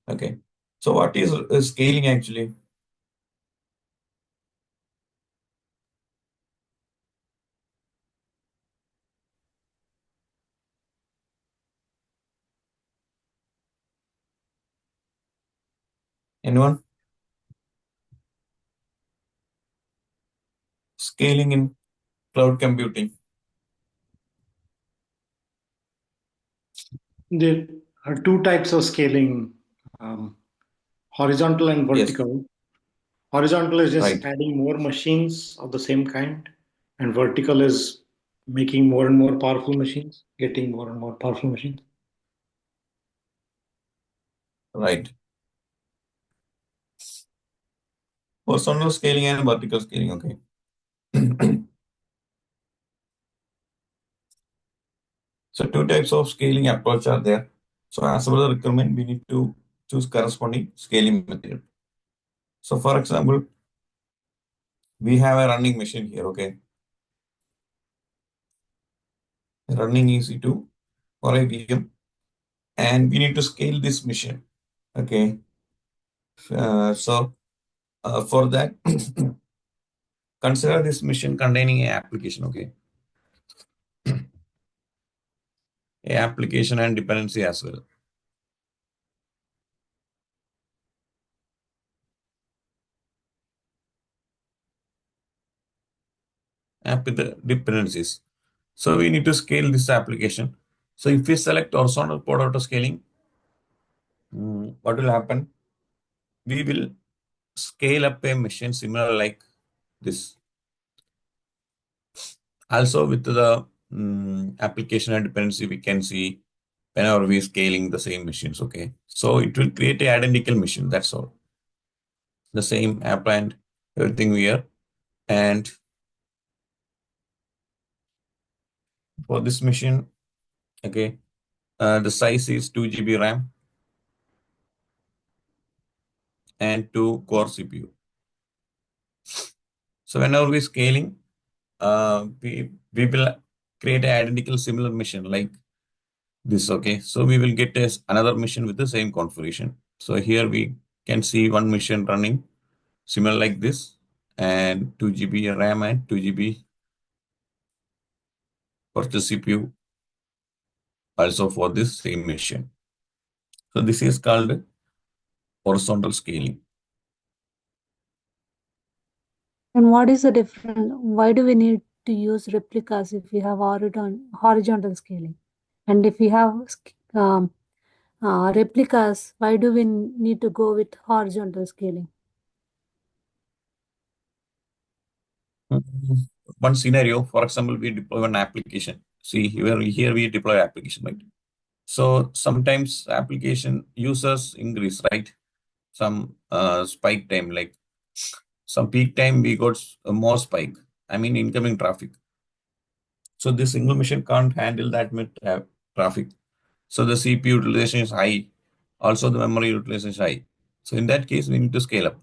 Okay. So what is scaling actually? Anyone? Scaling in cloud computing. There are two types of scaling, horizontal and Yes, vertical. Horizontal is just right, adding more machines of the same kind, and vertical is making more and more powerful machines, getting more and more powerful machines. right. Horizontal scaling and vertical scaling. Okay. So two types of scaling approach are there. So as per the requirement, we need to choose corresponding scaling method. So for example, we have a running machine here. Okay. Running EC2 or a VM, and we need to scale this machine. Okay. So for that, consider this machine containing a application. Okay. A application and dependency as well. App with the dependencies. So we need to scale this application. So if we select horizontal pod auto scaling, what will happen? We will scale up a machine similar like this. Also with the application and dependency, we can see whenever we scaling the same machines. Okay. So it will create a identical machine. That's all. The same app and everything here. And for this machine, okay, the size is 2 GB RAM and 2 core CPU. So whenever we scaling, we will create an identical similar machine like this. Okay, so we will get another machine with the same configuration. So here we can see one machine running similar like this, and 2 GB RAM and 2 GB virtual CPU also for this same machine. So this is called horizontal scaling. And what is the difference? Why do we need to use replicas if we have horizontal scaling? And if we have replicas, why do we need to go with horizontal scaling? One scenario, for example, we deploy an application. See here we deploy application, right? So sometimes application users increase, right? Some spike time, like some peak time, we got more spike. I mean, incoming traffic. So this single machine can't handle that much traffic. So the CPU utilization is high. Also, the memory utilization is high. So in that case, we need to scale up.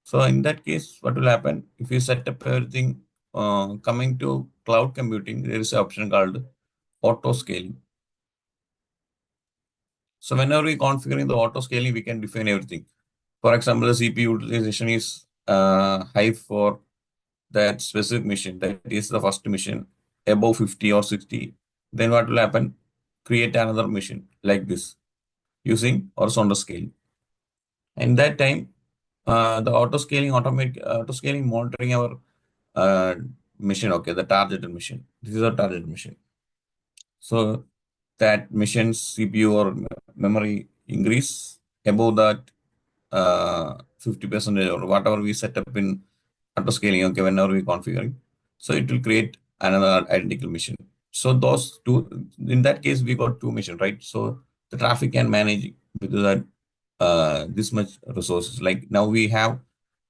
So in that case, what will happen if you set up everything coming to cloud computing? There is an option called auto scaling. So whenever we configuring the auto scaling, we can define everything. For example, the CPU utilization is high for that specific machine. That is the first machine above 50 or 60. Then what will happen? Create another machine like this using horizontal scaling. And that time, the auto scaling monitoring our uh, machine. Okay, the targeted machine. This is a target machine. So that machine's CPU or memory increase above that 50% or whatever we set up in auto scaling, okay, whenever we configuring. So it will create another identical machine. So those two, in that case, we got two machines, right? So the traffic can manage with that this much resources. Like now we have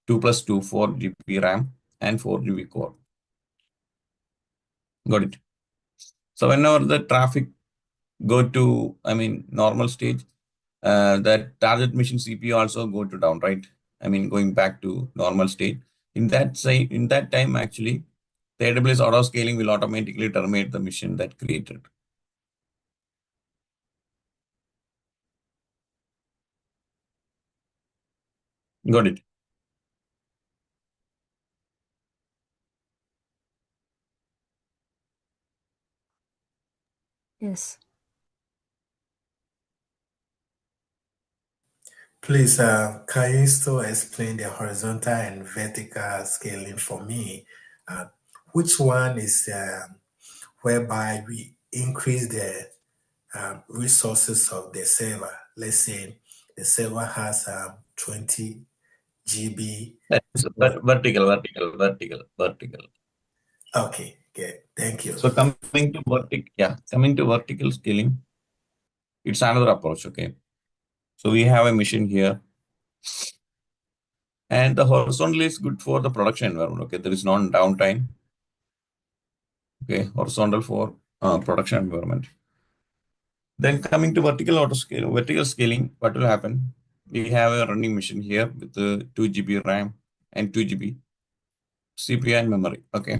2 plus 2, 4 GB RAM and 4 GB core. Got it. So whenever the traffic go to, I mean, normal stage, that target machine CPU also go to down, right? I mean, going back to normal state. In that time, actually, the AWS auto scaling will automatically terminate the machine that created. Got it. Yes. Please, can you still explain the horizontal and vertical scaling for me? Which one is whereby we increase the resources of the server? Let's say the server has 20 GB. That's vertical. Okay, good. Thank you. So coming to vertical scaling, it's another approach. Okay. So we have a machine here, and the horizontal is good for the production environment. Okay. There is no downtime. Okay. Horizontal for production environment. Then coming to vertical scaling, what will happen? We have a running machine here with 2 GB RAM and 2 GB CPU and memory. Okay.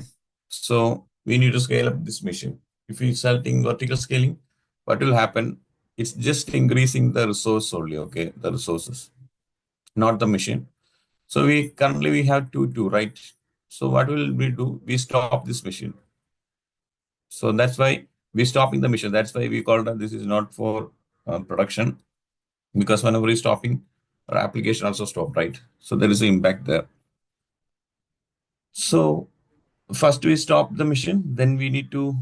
So we need to scale up this machine. If we selecting vertical scaling, what will happen? It's just increasing the resource only, okay? The resources, not the machine. So we currently have two, right? So what will we do? We stop this machine. So that's why we're stopping the machine. That's why we call that this is not for production, because whenever we're stopping, our application also stop, right? So there is an impact there. So first we stop the machine, then we need to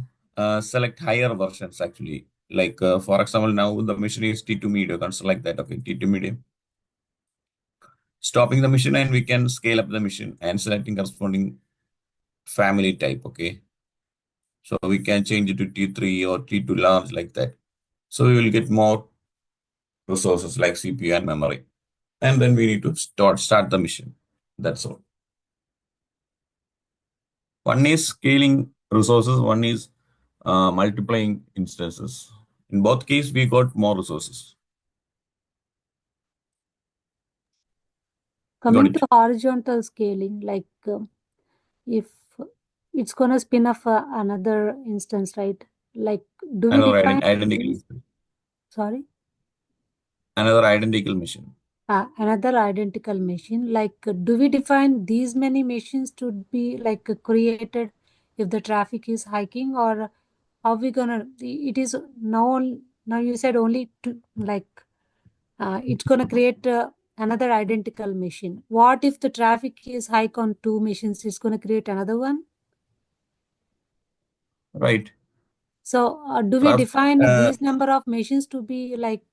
select higher versions actually. Like for example, now the machine is T2 medium, can select that, okay, T2 medium. Stopping the machine, and we can scale up the machine and selecting corresponding family type, okay. So we can change it to T3 or T2 large like that. So we will get more resources like CPU and memory. And then we need to start the machine. That's all. One is scaling resources, one is multiplying instances. In both cases, we got more resources. Coming to horizontal scaling, like if it's gonna spin off another instance, right? Like, do we Another define identical these? machine. Sorry? Another identical machine. Another identical machine. Like, do we define these many machines to be like created if the traffic is hiking, or are we gonna? It is now you said only to like it's gonna create another identical machine. What if the traffic is hike on two machines? It's gonna create another one. Right. So, do we define these number of machines to be like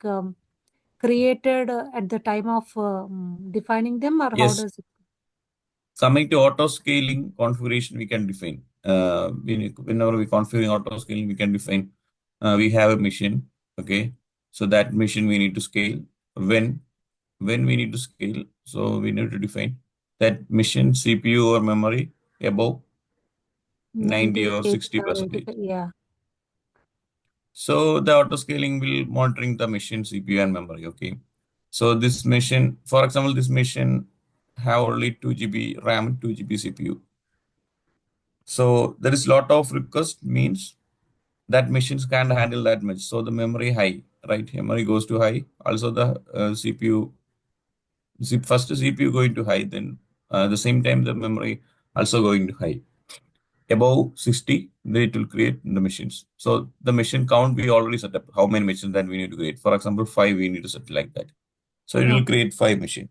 created at the time of defining them, or how Yes. does it? Coming to auto scaling configuration, we can define. Whenever we configure auto scaling, we can define. We have a machine, okay. So that machine we need to scale. When we need to scale, so we need to define that machine CPU or memory above 90 or 98 or 60%. 85, yeah. So the auto scaling will monitoring the machine CPU and memory. Okay. So this machine, for example, this machine have only 2 GB RAM, 2 GB CPU. So there is lot of request, means that machines can't handle that much. So the memory high, right? Memory goes to high. Also the CPU, first CPU going to high, then the same time the memory also going to high. Above 60, then it will create the machines. So the machine count we already set up. How many machines that we need to create? For example, 5 we need to set like that. So it will create 5 machines.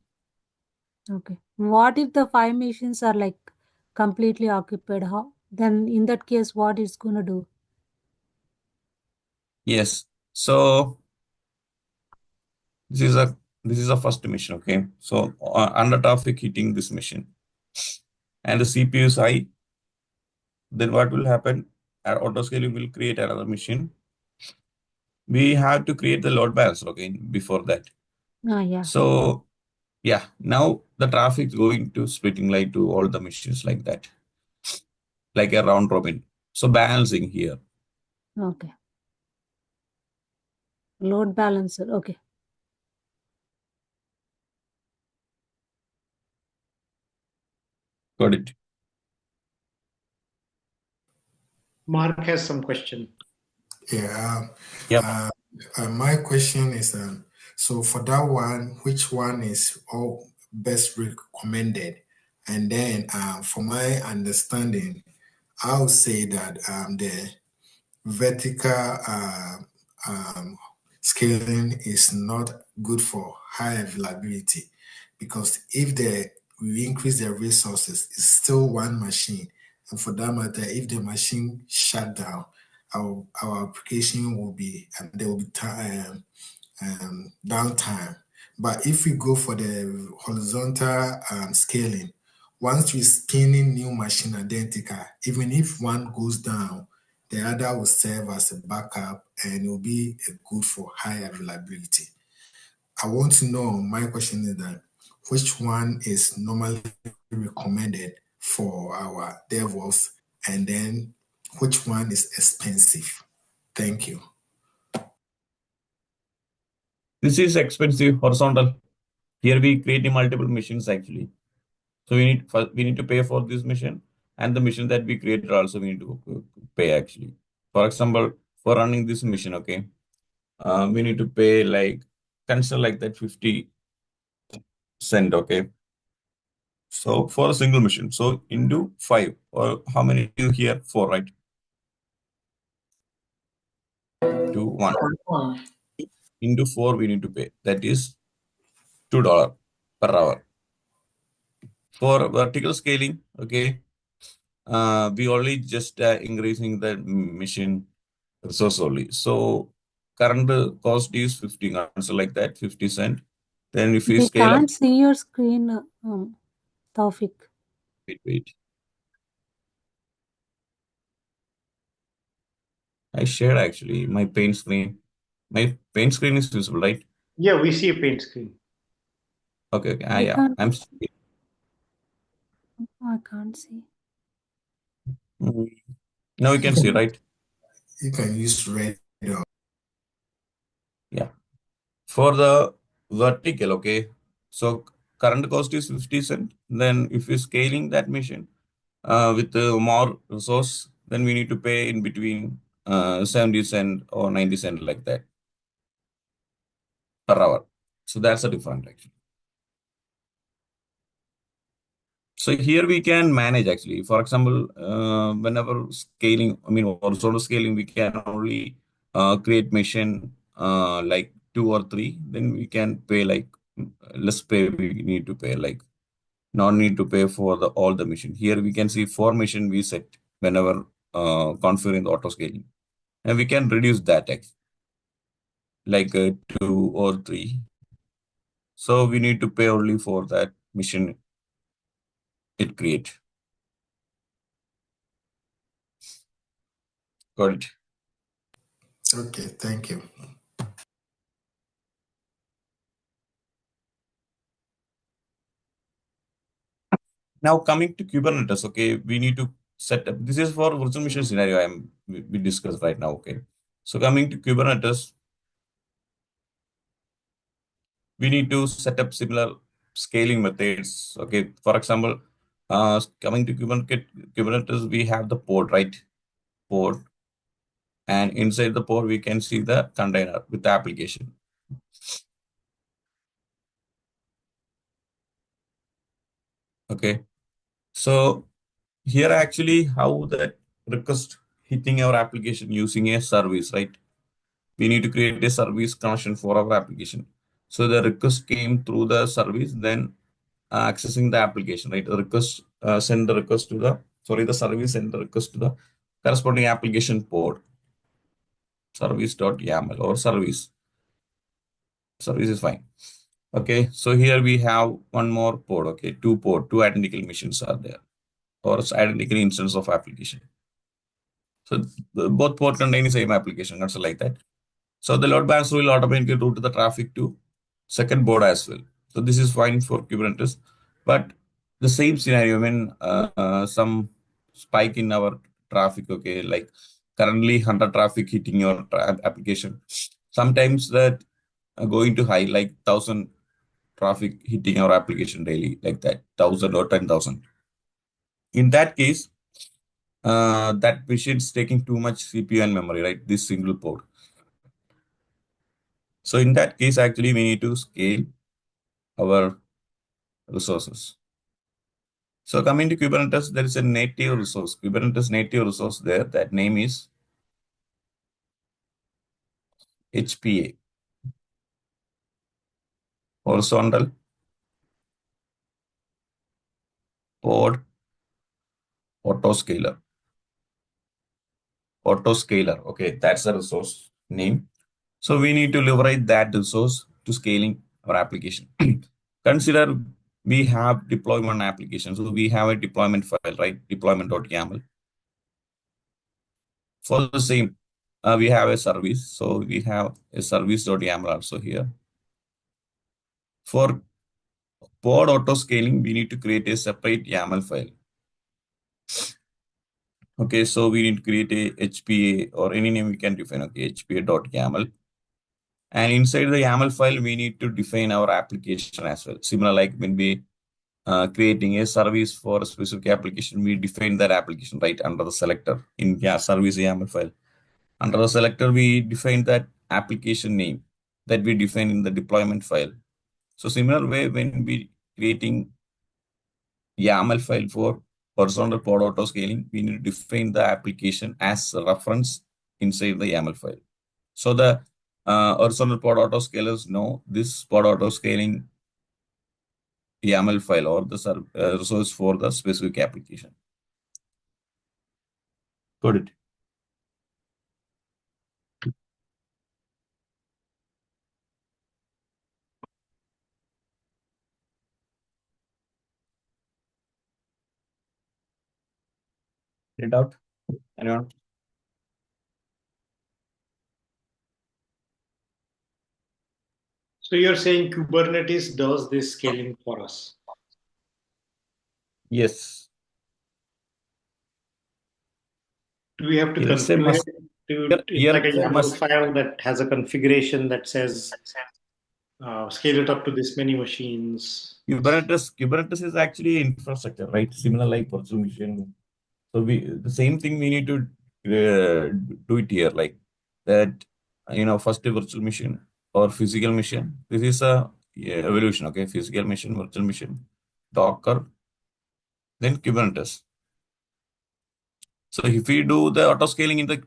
Okay. What if the 5 machines are like completely occupied? How then in that case, what it's gonna do? Yes. So this is a first machine. Okay. So under traffic hitting this machine, and the CPU is high. Then what will happen? Our auto scaling will create another machine. We have to create the load balancer again before that. Yeah. So yeah, now the traffic is going to splitting like to all the machines like that, like a round robin. So balancing here. Okay. Load balancer. Okay. Got it. Mark has some question. Yeah. Yep. My question is, so for that one, which one is best recommended. And then for my understanding, I would say that the vertical scaling is not good for high availability, because if we increase the resources, it's still one machine. And for that matter, if the machine shut down, our application will be, there will be time, downtime. But if we go for the horizontal scaling, once we're scaling new machine identical, even if one goes down, the other will serve as a backup and it will be good for high availability. I want to know, my question is that which one is normally recommended for our DevOps, and then which one is expensive? Thank you. This is expensive horizontal. Here we create multiple machines actually. So we need to pay for this mission, and the mission that we created also we need to pay actually. For example, for running this mission, okay, we need to pay like consider like that 50 cent, okay. So for a single mission, so into 5, or how many do you hear? 4, right? 2, 1. Into 4 we need to pay. That is $2 per hour. For vertical scaling, okay, we only just increasing the mission resource only. So current cost is 50, so like that 50 cent. Then if we We scale up, can't see your screen, Taufik. wait. I shared actually my paint screen. My paint screen is visible, right? Yeah, we see a paint screen. Okay, okay. I Yeah, can't. I'm. I can't see. Now you can see, right? You can use red. Yeah. For the vertical, okay. So current cost is 50 cent. Then if you're scaling that machine with more resource, then we need to pay in between 70 cent or 90 cent like that per hour. So that's a difference actually. So here we can manage actually. For example, whenever scaling, I mean horizontal scaling, we can only create machine like 2 or 3. Then we can pay like less pay we need to pay, like not need to pay for the all the machine. Here we can see 4 machine we set whenever configuring the auto scaling, and we can reduce that like 2 or 3. So we need to pay only for that machine it create. Got it. Okay, thank you. Now coming to Kubernetes, okay, we need to set up. This is for virtual machine scenario we discussed right now, okay. So coming to Kubernetes, we need to set up similar scaling methods, okay. For example, coming to Kubernetes, we have the pod, right? Pod, and inside the pod we can see the container with the application. Okay, so here actually how that request hitting our application using a service, right? We need to create a service connection for our application. So the request came through the service, then accessing the application, right? The request send the request to the the service send the request to the corresponding application pod, service.yaml or service. Service is fine. Okay, so here we have one more pod. Okay, two identical machines are there, or it's identical instance of application. So both port contain the same application, not so like that. So the load balancer will automatically route the traffic to second board as well. So this is fine for Kubernetes, but the same scenario when some spike in our traffic, okay, like currently 100 traffic hitting your application. Sometimes that going to high like 1,000 traffic hitting our application daily, like that 1,000 or 10,000. In that case, that machine is taking too much CPU and memory, right? This single port. So in that case, actually, we need to scale our resources. So coming to Kubernetes, there is a native resource, Kubernetes native resource there. That name is HPA, horizontal pod autoscaler. Autoscaler. Okay, that's the resource name. So we need to leverage that resource to scaling our application. Consider we have deployment application. So we have a deployment file, right? Deployment.yaml. For the same, we have a service. So we have a service.yaml also here. For pod autoscaling, we need to create a separate YAML file. Okay, so we need to create a HPA or any name we can define. Okay, HPA.yaml. And inside the YAML file, we need to define our application as well. Similar like when we creating a service for a specific application, we define that application right under the selector in service YAML file. Under the selector, we define that application name that we define in the deployment file. So similar way, when we creating YAML file for horizontal pod autoscaling, we need to define the application as a reference inside the YAML file. So the horizontal pod autoscalers know this pod autoscaling YAML file or the resource for the specific application. Got it? Get it out? Anyone? So you're saying Kubernetes does this scaling for us? Yes. Do we have to Here is a configure must. it? It's Here like a is a YAML must. file that has a configuration that says scale it up to this many machines. Kubernetes is actually infrastructure, right? Similar like virtual machine. So the same thing we need to do it here, like that. First a virtual machine or physical machine. This is a evolution. Okay, physical machine, virtual machine, Docker, then Kubernetes. So if we do the auto scaling in the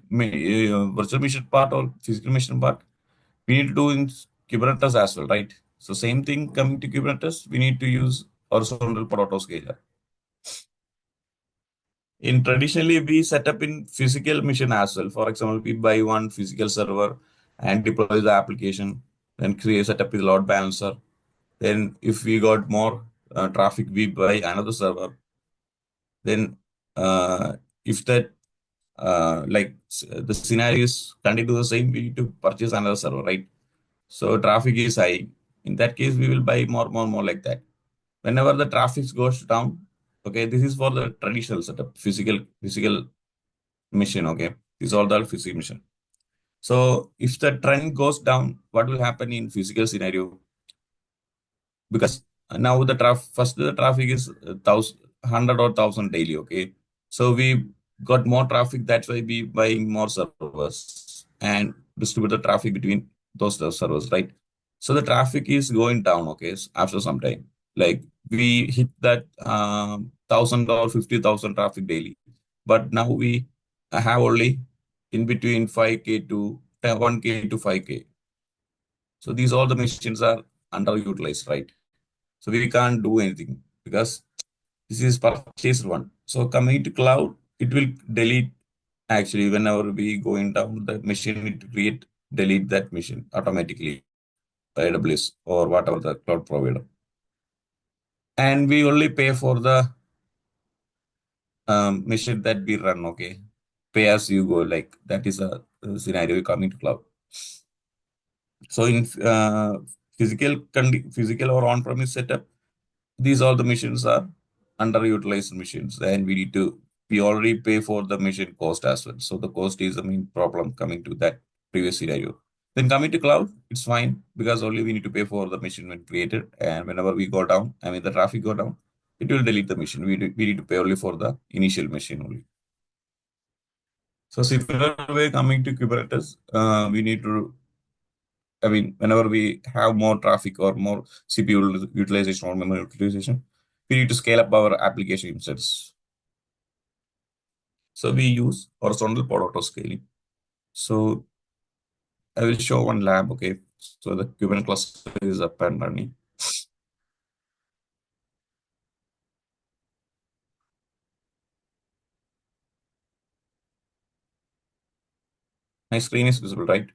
virtual machine part or physical machine part, we need to do in Kubernetes as well, right? So same thing coming to Kubernetes, we need to use horizontal pod autoscaler. In traditionally, we set up in physical machine as well. For example, we buy one physical server and deploy the application, then create set up with load balancer. Then if we got more traffic, we buy another server. Then if that the scenario is continue the same, we need to purchase another server, right? So traffic is high. In that case, we will buy more like that. Whenever the traffic goes down, okay, this is for the traditional setup, physical machine, okay. This is all the physical machine. So if the trend goes down, what will happen in physical scenario? Because now the traffic is 100 or 1,000 daily, okay. So we got more traffic. That's why we buying more servers and distribute the traffic between those servers, right? So the traffic is going down, okay, after some time. Like we hit that 1,000 or 50,000 traffic daily, but now we have only in between 5K to 1K to 5K. So these all the machines are underutilized, right? So we can't do anything because this is purchased one. So coming to cloud, it will delete actually whenever we going down the machine, it create delete that machine automatically by AWS or whatever the cloud provider. And we only pay for the machine that we run, okay? Pay as you go, like that is a scenario coming to cloud. So in physical or on-premise setup, these all the machines are underutilized machines, and we already pay for the machine cost as well. So the cost is the main problem coming to that previous scenario. Then coming to cloud, it's fine because only we need to pay for the machine when created, and whenever we go down, the traffic go down, it will delete the machine. We need to pay only for the initial machine only. So similar way coming to Kubernetes, we need to I mean, whenever we have more traffic or more CPU utilization or memory utilization, we need to scale up our application instance. So we use horizontal pod auto scaling. So I will show one lab. Okay. So the Kubernetes cluster is up and running. My screen is visible, right?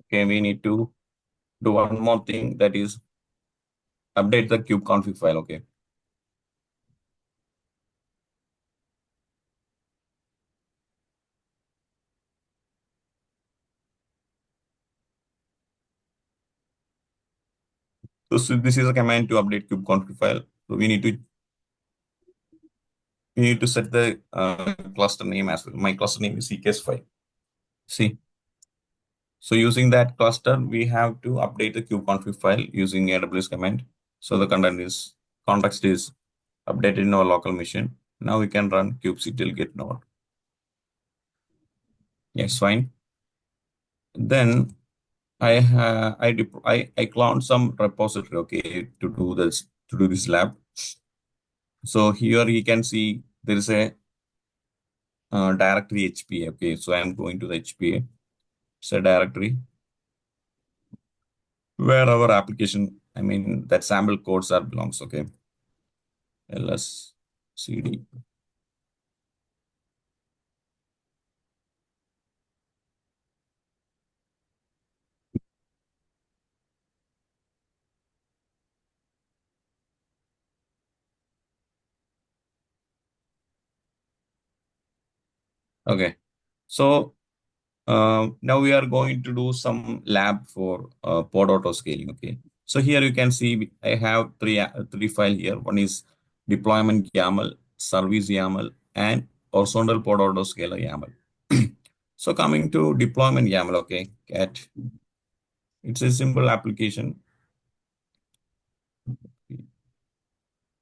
Okay, we need to do one more thing, that is update the kubeconfig file. Okay. So this is a command to update kubeconfig file. So we need to set the cluster name as well. My cluster name is EKS5. See, so using that cluster, we have to update the kubeconfig file using AWS command. So the context is updated in our local machine. Now we can run kubectl get node. Yes, fine. Then I cloned some repository, okay, to do this lab. So here you can see there is a directory HPA. Okay, so I'm going to the HPA. It's a directory where our application, I mean, that sample codes are belongs. Okay, ls cd. Okay, so now we are going to do some lab for pod auto scaling. Okay, so here you can see I have three file here. One is deployment YAML, service YAML, and horizontal pod auto scaler YAML. So coming to deployment YAML, okay, cat. It's a simple application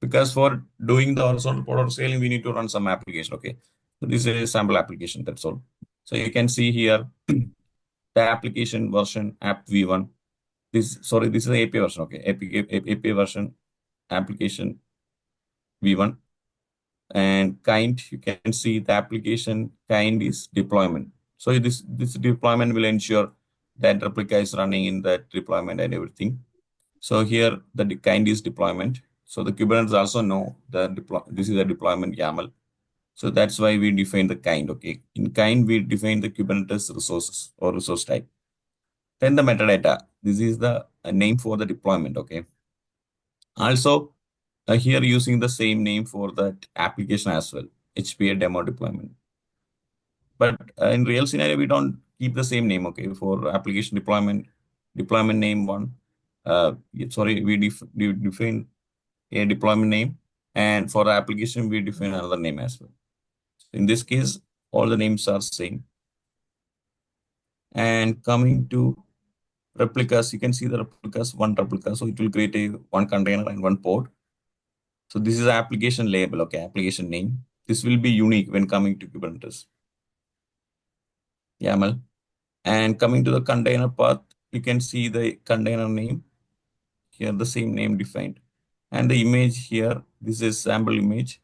because for doing the horizontal pod auto scaling, we need to run some application. Okay, so this is a sample application. That's all. So you can see here the application version app v1. This is the API version. Okay, API version application v1, and kind, you can see the application kind is deployment. So this deployment will ensure that replica is running in that deployment and everything. So here the kind is deployment. So the Kubernetes also know this is a deployment YAML. So that's why we define the kind. Okay, in kind we define the Kubernetes resources or resource type. Then the metadata. This is the name for the deployment. Okay. Also, here using the same name for that application as well, HPA demo deployment. But in real scenario, we don't keep the same name. Okay, for application deployment name one. We define a deployment name, and for the application we define another name as well. In this case, all the names are same. And coming to replicas, you can see the replicas, one replica. So it will create one container and one pod. So this is application label, okay, application name. This will be unique when coming to Kubernetes YAML. And coming to the container path, you can see the container name. Here the same name defined. And the image here, this is sample image.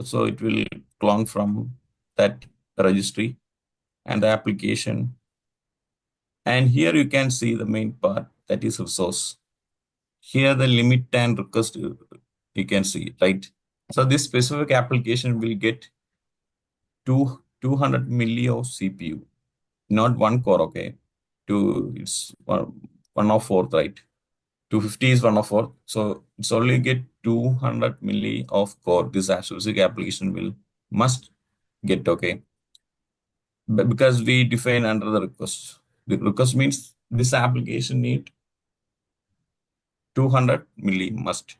So it will clone from that registry and the application. And here you can see the main part, that is resource. Here the limit and request you can see, right? So this specific application will get 200 milli of CPU, not one core, okay? It's one of fourth, right? 250 is one of fourth. So it's only get 200 milli of core. This specific application will must get, okay? But because we define under the request. The request means this application need 200 milli must.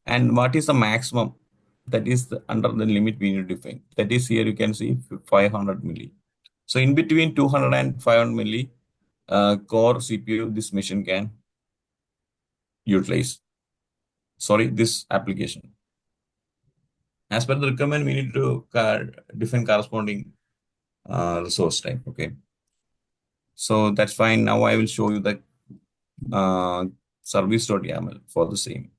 And what is the maximum? that is under the limit we need to define. That is here you can see 500 milli. So in between 200 and 500 milli core CPU, this machine can utilize. Sorry, this application. As per the requirement, we need to define corresponding resource type. Okay. So that's fine. Now I will show you the service.yaml for the same.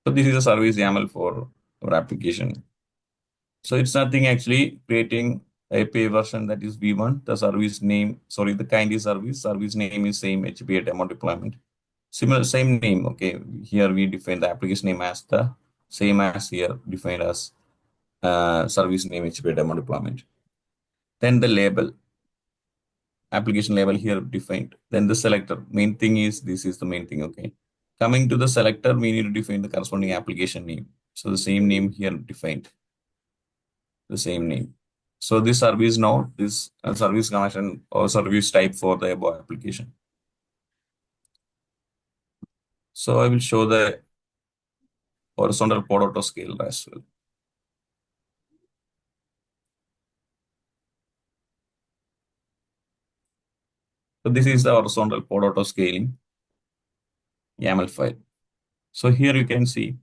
So this is a service YAML for our application. So it's nothing actually creating API version that is V1. The service name, sorry, the kind is service name is same HPA demo deployment. Similar, same name. Okay, here we define the application name as the same as here defined as service name HPA demo deployment. Then the label, application label here defined. Then the selector, main thing is this is the main thing. Okay, coming to the selector, we need to define the corresponding application name. So the same name here defined, the same name. So this service now, this service connection or service type for the above application. So I will show the horizontal pod autoscaler as well. So this is the horizontal pod autoscaling YAML file. So here you can see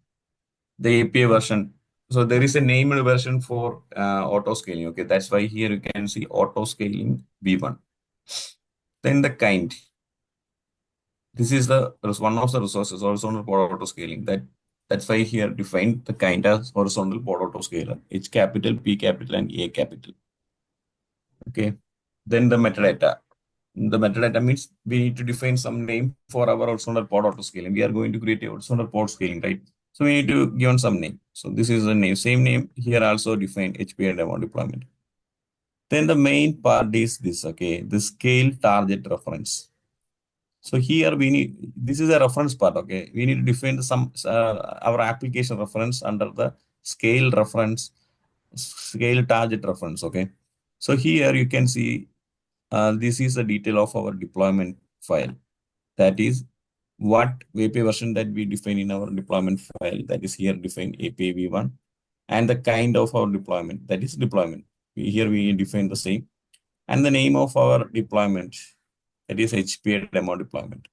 the API version. So there is a named version for autoscaling. Okay, that's why here you can see autoscaling V1. Then the kind. This is the one of the resources, horizontal pod autoscaling. That's why here defined the kind as horizontal pod autoscaler. H capital, P capital, and A capital. Okay. Then the metadata. The metadata means we need to define some name for our horizontal pod autoscaling. We are going to create a horizontal pod scaling, right? So we need to give some name. So this is the name. Same name here also defined HPA demo deployment. Then the main part is this, okay, the scale target reference. So here we need, this is a reference part, okay. We need to define some our application reference under the scale reference, scale target reference, okay. So here you can see this is the detail of our deployment file. That is what API version that we define in our deployment file, that is here defined API v1, and the kind of our deployment, that is deployment. Here we define the same, and the name of our deployment, that is HPA demo deployment.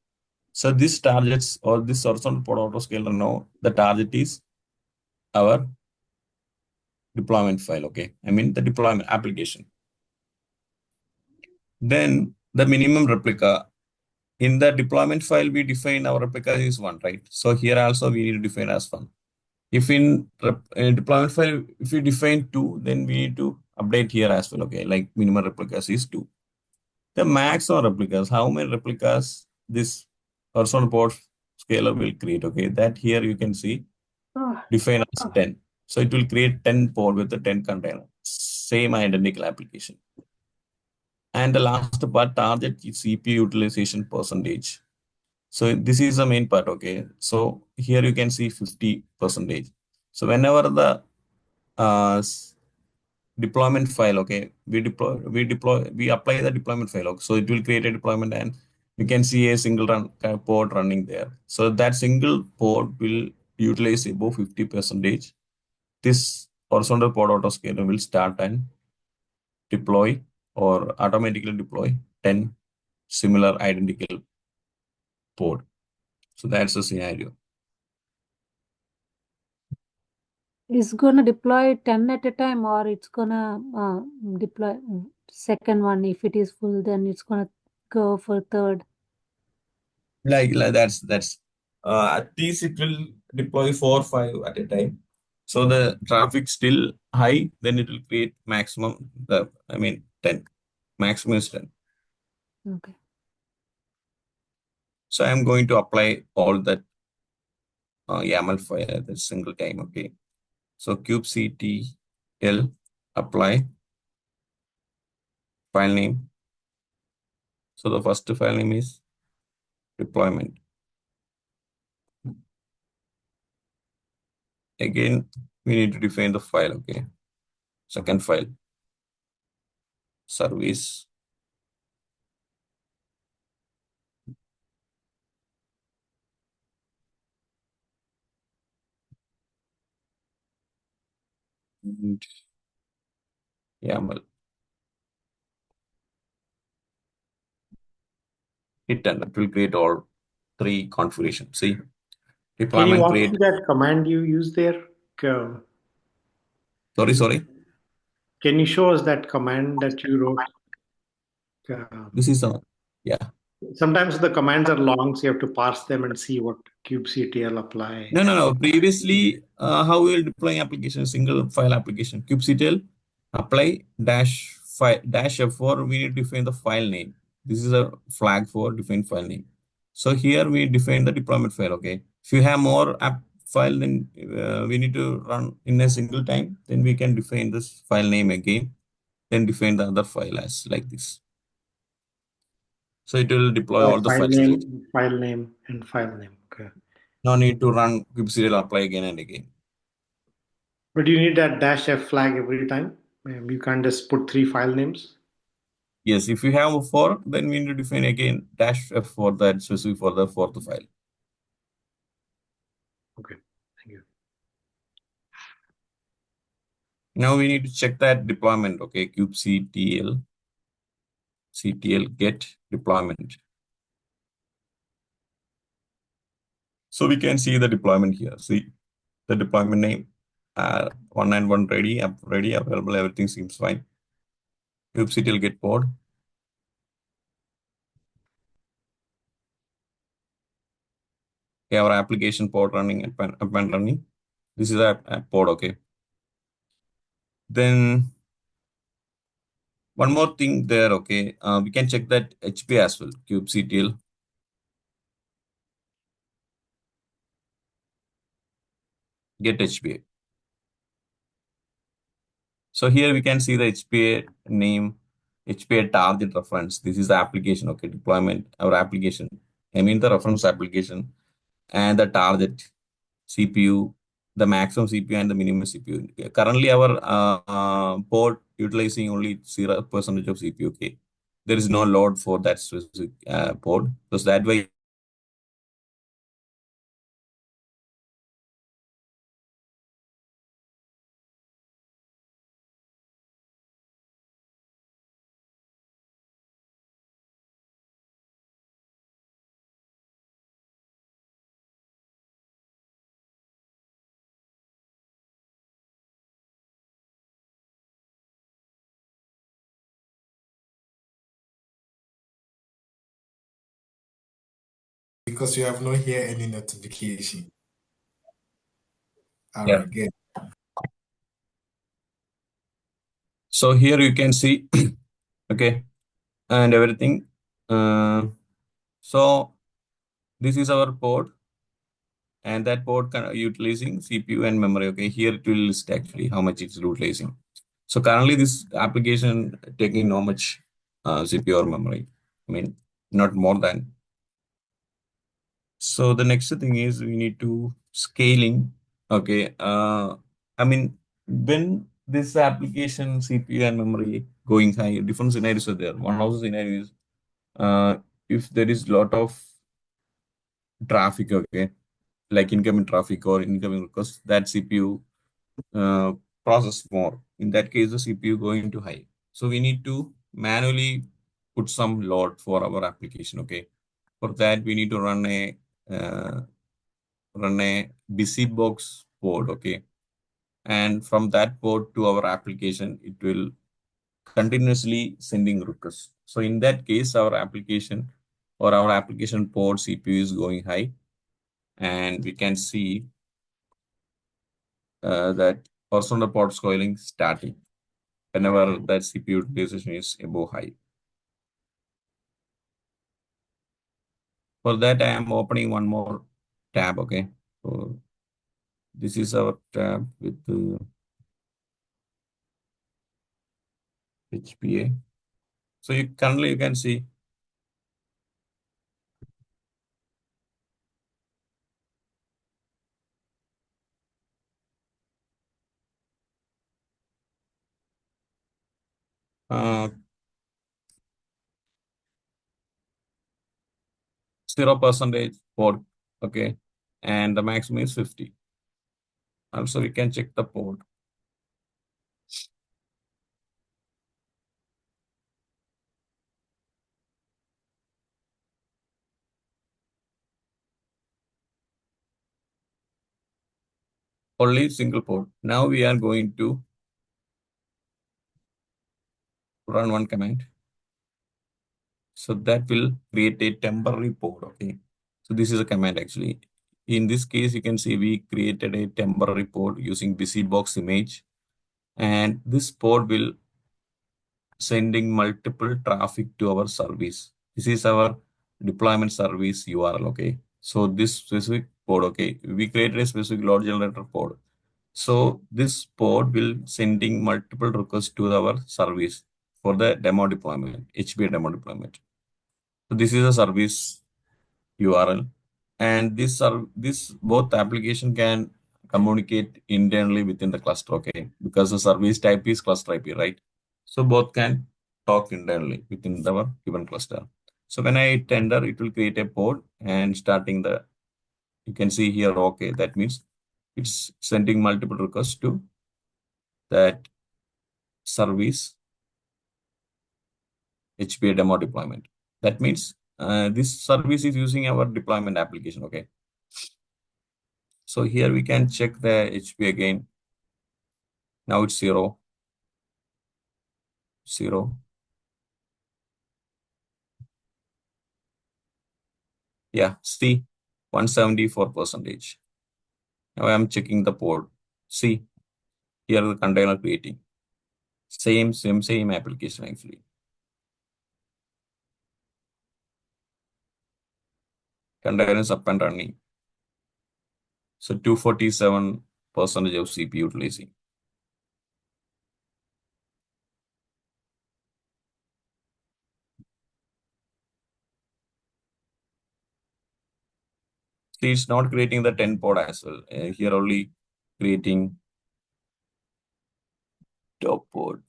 So this targets or this horizontal pod autoscaler now, the target is our deployment file, okay? I mean the deployment application. Then the minimum replica. In the deployment file, we define our replica is 1, right? So here also we need to define as 1. If in deployment file, if we define 2, then we need to update here as well, okay? Like minimum replicas is 2. The max or replicas, how many replicas this horizontal pod scaler will create, okay? That here you can see define as 10. So it will create 10 pod with the 10 container, same identical application. And the last part, target CPU utilization percentage. So this is the main part, okay? So here you can see 50%. So whenever the deployment file, okay, we apply the deployment file, okay? So it will create a deployment and you can see a single pod running there. So that single pod will utilize above 50%. This horizontal pod autoscaler will start and deploy or automatically deploy 10 similar identical pod. So that's the scenario. It's gonna deploy 10 at a time, or it's gonna deploy second one. If it is full, then it's gonna go for third. Like that's at least it will deploy 4 or 5 at a time. So the traffic still high, then it will create maximum, 10. Maximum is 10. Okay. So I'm going to apply all that YAML file at a single time, okay. So kubectl apply file name. So the first file name is deployment. Again, we need to define the file, okay. second file, service. And YAML. Hit enter. It will create all three configurations. See, Can you deployment walk create. through that command you use there? Can Sorry. can you show us that command that you wrote? This is yeah. Sometimes the commands are long, so you have to parse them and see what kubectl apply. No. Previously, how we will deploy application, single file application, kubectl apply dash file dash F4. We need to define the file name. This is a flag for define file name. So here we define the deployment file. Okay. If you have more app file, then we need to run in a single time. Then we can define this file name again. Then define the other file as like this. So it will deploy all the files. File name, and file name. Okay. No need to run kubectl apply again and again. But you need that dash F flag every time. You can't just put three file names. Yes, if you have a 4, then we need to define again dash F for that specific for the fourth file. Okay, thank you. Now we need to check that deployment. Okay, kubectl get deployment. So we can see the deployment here. See the deployment name, 191 ready, available, everything seems fine. Kubectl get pod. Okay, our application pod running, up and running. This is our pod, okay. Then one more thing there, okay. We can check that HP as well, kubectl get HPA. So here we can see the HPA name, HPA target reference. This is the application, okay, deployment, our application. I mean the reference application and the target CPU, the maximum CPU and the minimum CPU. Currently our port utilizing only 0% of CPU, okay. There is no load for that specific port. Because that way Because you have not hear any notification. All yeah. right, good. So here you can see, okay, and everything. So this is our port, and that port utilizing CPU and memory. Okay, here it will list actually how much it's utilizing. So currently this application taking no much CPU or memory. I mean, not more than. So the next thing is we need to scaling. Okay, I mean when this application CPU and memory going high, different scenarios are there. One of the scenarios, uh, if there is lot of traffic, okay, like incoming traffic or incoming request, that CPU process more. In that case, the CPU going to high. So we need to manually put some load for our application. Okay, for that we need to uh, run a busy box port. Okay, and from that port to our application, it will continuously sending requests. So in that case, our application or our application port CPU is going high, and we can see that horizontal port scaling starting whenever that CPU utilization is above high. For that, I am opening one more tab. Okay, so this is our tab with HPA. So currently you can see 0% pod, okay, and the maximum is 50. Also, we can check the pod. Only single pod. Now we are going to run one command. So that will create a temporary pod, okay. So this is a command actually. In this case, you can see we created a temporary pod using busybox image, and this pod will sending multiple traffic to our service. This is our deployment service URL, okay. So this specific pod, okay, we created a specific load generator pod. So this pod will sending multiple requests to our service for the demo deployment, HBA demo deployment. So this is a service URL, and this both application can communicate internally within the cluster, okay, because the service type is cluster IP, right? So both can talk internally within our given cluster. So when I hit enter, it will create a pod and starting the, you can see here, okay, that means it's sending multiple requests to that service HPA demo deployment. That means this service is using our deployment application, okay. So here we can check the HP again. Now it's 0, 0. Yeah, see, 174%. Now I am checking the port. See, here the container creating. Same application actually. Container is up and running. So 247% of CPU utilizing. See, it's not creating the 10 pod as well. Here only creating top pod.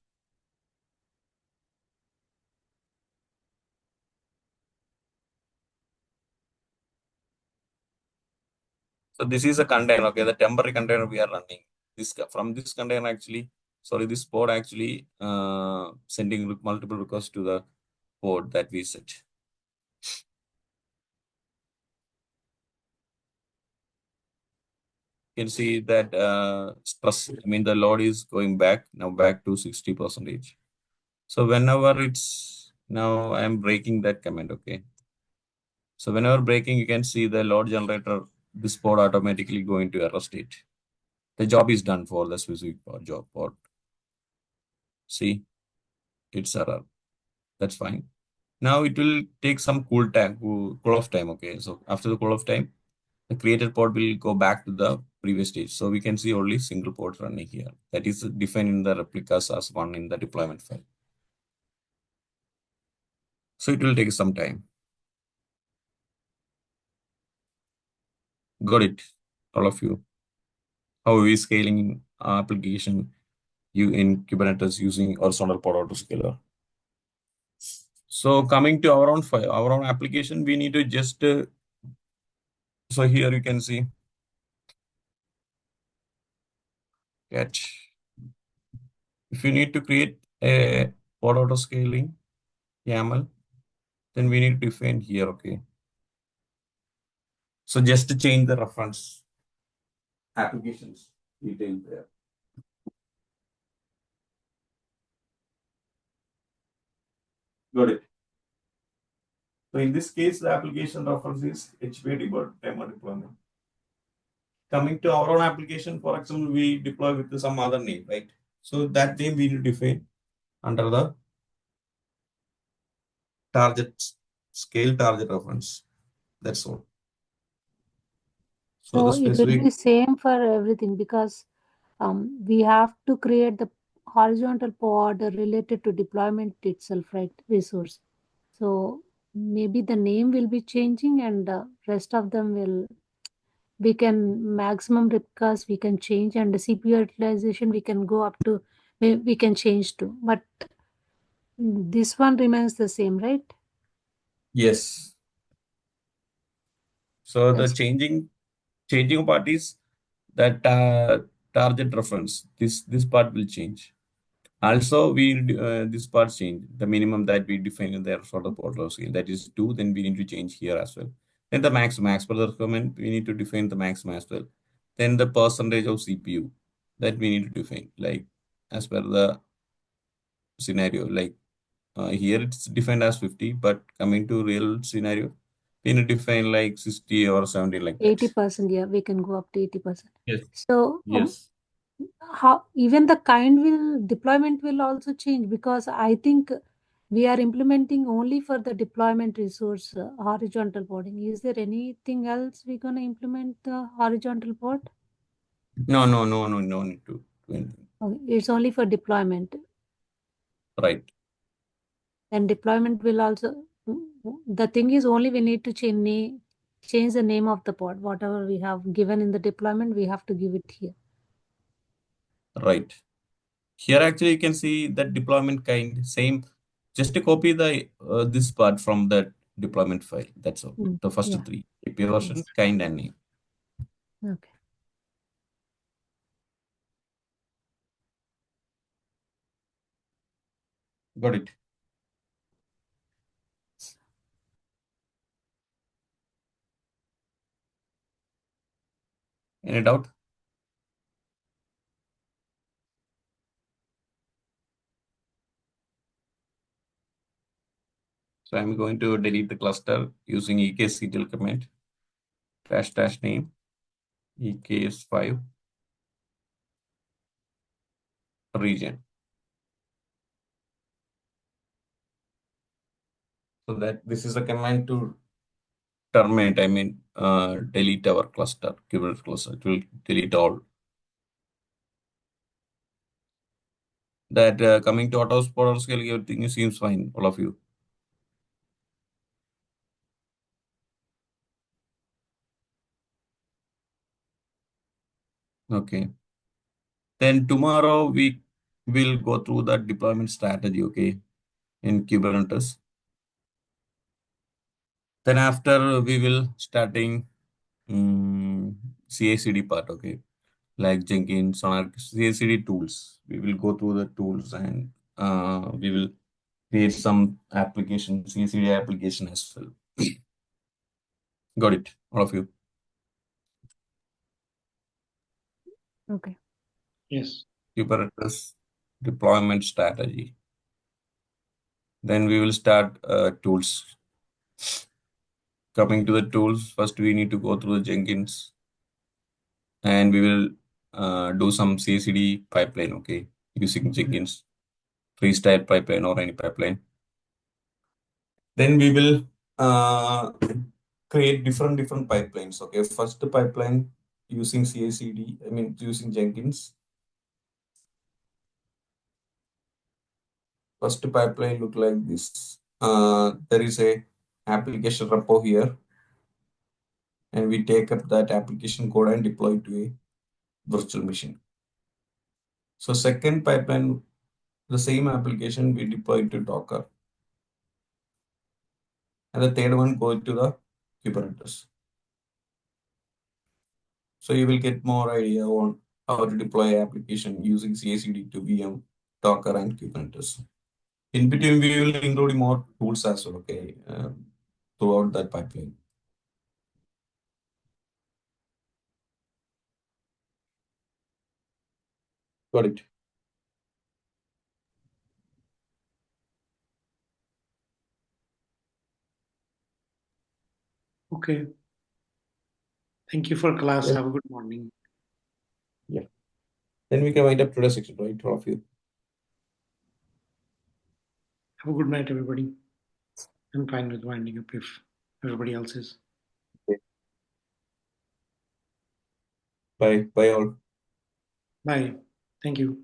So this is a container, okay, the temporary container we are running. This from this container actually, sorry, this pod actually sending multiple requests to the pod that we set. You can see that stress, I mean the load is going back now back to 60%. So whenever it's, now I am breaking that command, okay. So whenever breaking, you can see the load generator, this pod automatically go into error state. The job is done for the specific job pod. See, it's error. That's fine. Now it will take some cool off time. Okay, so after the cool off time, the created pod will go back to the previous stage. So we can see only single pod running here. That is defined in the replicas as one in the deployment file. So it will take some time. Got it, all of you. How are we scaling application you in Kubernetes using HorizontalPodAutoscaler? So coming to our own file, our own application, we need to just so here you can see get. If you need to create a pod autoscaling YAML, then we need to define here, okay. So just to change the reference applications detail there. Got it. So in this case, the application reference is HPA demo deployment. Coming to our own application, for example, we deploy with some other name, right? So that name we need to define under the target scale target reference. That's all. So the So it will specific be same for everything because we have to create the horizontal pod related to deployment itself, right? Resource. So maybe the name will be changing and rest of them will, we can maximum replicas we can change, and the CPU utilization we can go up to, we can change to. But This one remains the same, right? Yes. So the That's changing part is that target reference. This part will change. Also, this part change the minimum that we define in the horizontal portal scale, that is 2. Then we need to change here as well. Then the max for the requirement, we need to define the maximum as well. Then the percentage of CPU that we need to define, like as per the scenario. Like here it's defined as 50, but coming to real scenario, we need to define like 60 or 70 like that. 80%. Yeah, we can go up to 80%. Yes. So Yes. how even the deployment will also change, because I think we are implementing only for the deployment resource horizontal porting. Is there anything else we're going to implement the horizontal port? No need to do anything. Okay, it's only for deployment. Right. And deployment will also, the thing is only we need to change the name of the pod. Whatever we have given in the deployment, we have to give it here. Right. Here actually you can see that deployment kind same. Just to copy the this part from the deployment file. That's all. The first Yeah. 3: API version, Yes. kind, and name. Okay. Got it. Any doubt? So I'm going to delete the cluster using ekctl command --name eks5 region. So that this is a command to terminate, delete our cluster, Kubernetes cluster. It will delete all. That coming to AWS everything seems fine, all of you. Okay. Then tomorrow we will go through the deployment strategy, okay, in Kubernetes. Then after we will starting CI/CD part, okay, like Jenkins or CI/CD tools. We will go through the tools and we will create some application, CI/CD application as well. Got it, all of you? Okay. Yes. Kubernetes deployment strategy. Then we will start tools. Coming to the tools, first we need to go through the Jenkins, and we will do some CI/CD pipeline, okay, using Jenkins, freestyle pipeline or any pipeline. Then we will create different pipelines, okay. First pipeline using CI/CD, using Jenkins. First pipeline look like this. There is a application repo here, and we take up that application code and deploy to a virtual machine. So second pipeline, the same application we deploy to Docker. And the third one goes to the Kubernetes. So you will get more idea on how to deploy application using CI/CD to VM, Docker, and Kubernetes. In between, we will include more tools as well, okay, throughout that pipeline. Got it. Okay. Thank you for class. Yeah. Have a good morning. Yeah. Then we can wind up today's section, right, all of you? Have a good night, everybody. I'm fine with winding up if everybody else is. Okay. Bye all. Bye. Thank you.